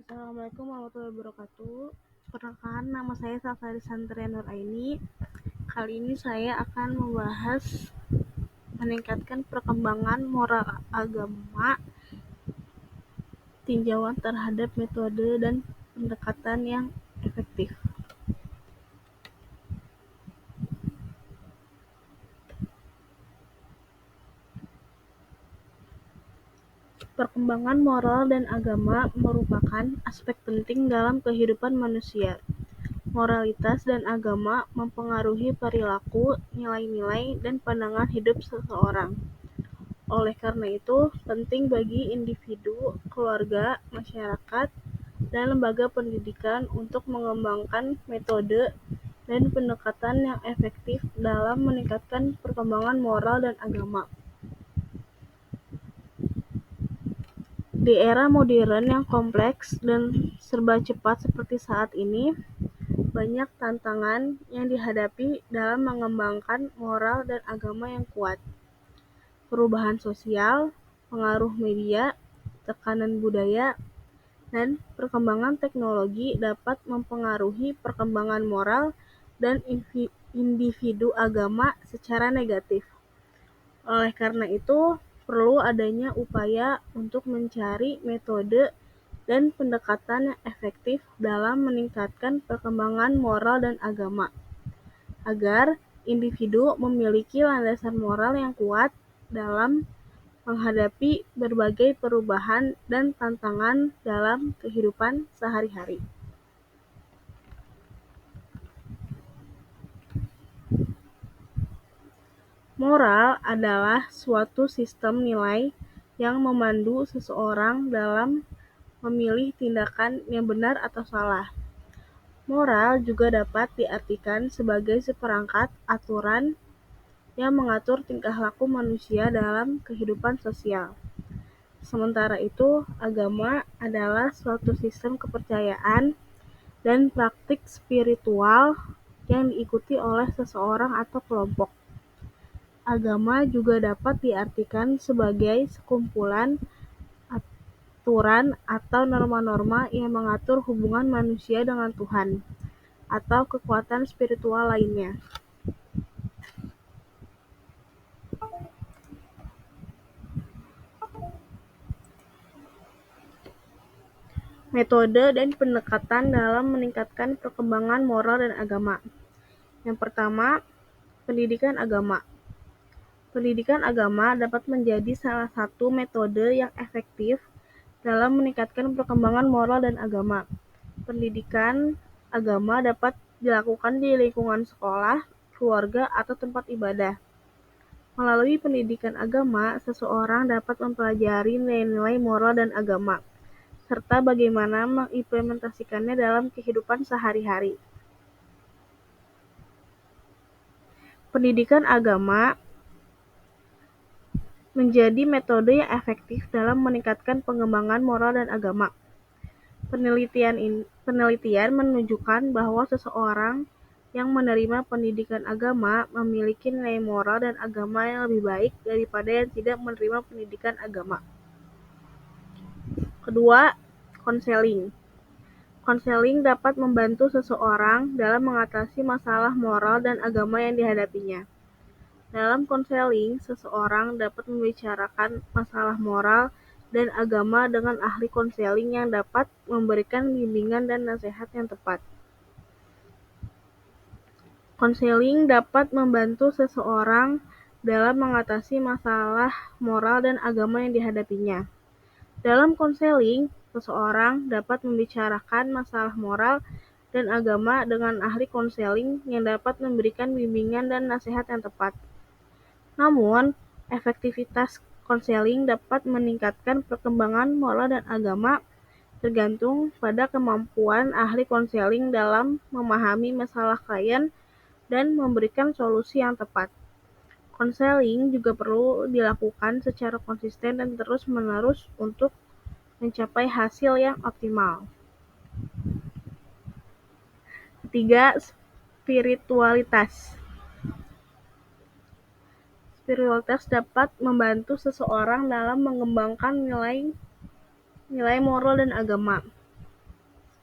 Assalamualaikum warahmatullahi wabarakatuh. Perkenalkan, nama saya Safari Santria Nuraini. Kali ini saya akan membahas meningkatkan perkembangan moral agama, tinjauan terhadap metode dan pendekatan yang efektif. Perkembangan moral dan agama merupakan aspek penting dalam kehidupan manusia. Moralitas dan agama mempengaruhi perilaku, nilai-nilai, dan pandangan hidup seseorang. Oleh karena itu, penting bagi individu, keluarga, masyarakat, dan lembaga pendidikan untuk mengembangkan metode dan pendekatan yang efektif dalam meningkatkan perkembangan moral dan agama. Di era modern yang kompleks dan serba cepat seperti saat ini, banyak tantangan yang dihadapi dalam mengembangkan moral dan agama yang kuat. Perubahan sosial, pengaruh media, tekanan budaya, dan perkembangan teknologi dapat mempengaruhi perkembangan moral dan individu agama secara negatif. Oleh karena itu, perlu adanya upaya untuk mencari metode dan pendekatan yang efektif dalam meningkatkan perkembangan moral dan agama, agar individu memiliki landasan moral yang kuat dalam menghadapi berbagai perubahan dan tantangan dalam kehidupan sehari-hari. Moral adalah suatu sistem nilai yang memandu seseorang dalam memilih tindakan yang benar atau salah. Moral juga dapat diartikan sebagai seperangkat aturan yang mengatur tingkah laku manusia dalam kehidupan sosial. Sementara itu, agama adalah suatu sistem kepercayaan dan praktik spiritual yang diikuti oleh seseorang atau kelompok. Agama juga dapat diartikan sebagai sekumpulan aturan atau norma-norma yang mengatur hubungan manusia dengan Tuhan atau kekuatan spiritual lainnya. Metode dan pendekatan dalam meningkatkan perkembangan moral dan agama. Yang pertama, pendidikan agama. Pendidikan agama dapat menjadi salah satu metode yang efektif dalam meningkatkan perkembangan moral dan agama. Pendidikan agama dapat dilakukan di lingkungan sekolah, keluarga, atau tempat ibadah. Melalui pendidikan agama, seseorang dapat mempelajari nilai-nilai moral dan agama, serta bagaimana mengimplementasikannya dalam kehidupan sehari-hari. Pendidikan agama menjadi metode yang efektif dalam meningkatkan pengembangan moral dan agama. Penelitian menunjukkan bahwa seseorang yang menerima pendidikan agama memiliki nilai moral dan agama yang lebih baik daripada yang tidak menerima pendidikan agama. Kedua, konseling. Konseling dapat membantu seseorang dalam mengatasi masalah moral dan agama yang dihadapinya. Dalam konseling, seseorang dapat membicarakan masalah moral dan agama dengan ahli konseling yang dapat memberikan bimbingan dan nasihat yang tepat. Konseling dapat membantu seseorang dalam mengatasi masalah moral dan agama yang dihadapinya. Dalam konseling, seseorang dapat membicarakan masalah moral dan agama dengan ahli konseling yang dapat memberikan bimbingan dan nasihat yang tepat. Namun, efektivitas konseling dapat meningkatkan perkembangan moral dan agama tergantung pada kemampuan ahli konseling dalam memahami masalah klien dan memberikan solusi yang tepat. Konseling juga perlu dilakukan secara konsisten dan terus-menerus untuk mencapai hasil yang optimal. Ketiga, spiritualitas. Spiritualitas dapat membantu seseorang dalam mengembangkan nilai moral dan agama.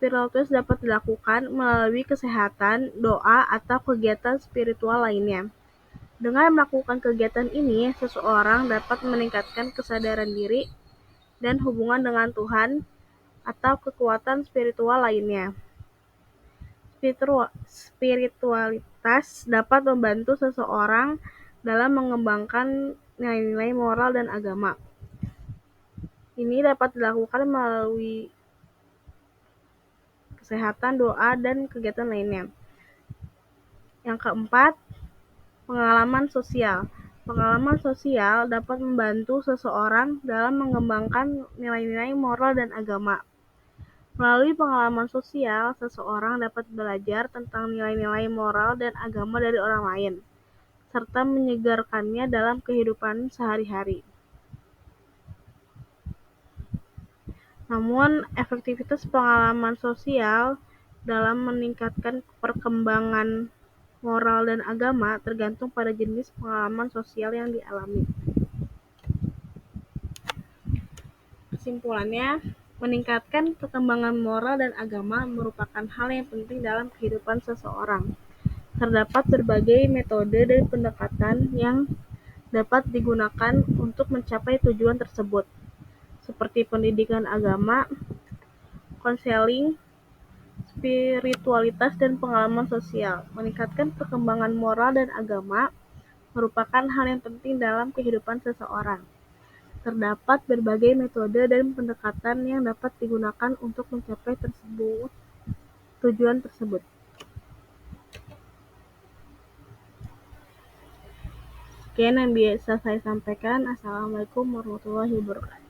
spiritualitas dapat dilakukan melalui kesehatan, doa, atau kegiatan spiritual lainnya. Dengan melakukan kegiatan ini, seseorang dapat meningkatkan kesadaran diri dan hubungan dengan Tuhan atau kekuatan spiritual lainnya. Spiritualitas dapat membantu seseorang dalam mengembangkan nilai-nilai moral dan agama. Ini dapat dilakukan melalui kesehatan, doa, dan kegiatan lainnya. Yang keempat, pengalaman sosial. Pengalaman sosial dapat membantu seseorang dalam mengembangkan nilai-nilai moral dan agama. Melalui pengalaman sosial, seseorang dapat belajar tentang nilai-nilai moral dan agama dari orang lain, serta menyegarkannya dalam kehidupan sehari-hari. Namun, efektivitas pengalaman sosial dalam meningkatkan perkembangan moral dan agama tergantung pada jenis pengalaman sosial yang dialami. Kesimpulannya, meningkatkan perkembangan moral dan agama merupakan hal yang penting dalam kehidupan seseorang. Terdapat berbagai metode dan pendekatan yang dapat digunakan untuk mencapai tujuan tersebut, seperti pendidikan agama, konseling, spiritualitas, dan pengalaman sosial. Meningkatkan perkembangan moral dan agama merupakan hal yang penting dalam kehidupan seseorang. Terdapat berbagai metode dan pendekatan yang dapat digunakan untuk mencapai tujuan tersebut. Sekian yang bisa saya sampaikan. Assalamualaikum warahmatullahi wabarakatuh.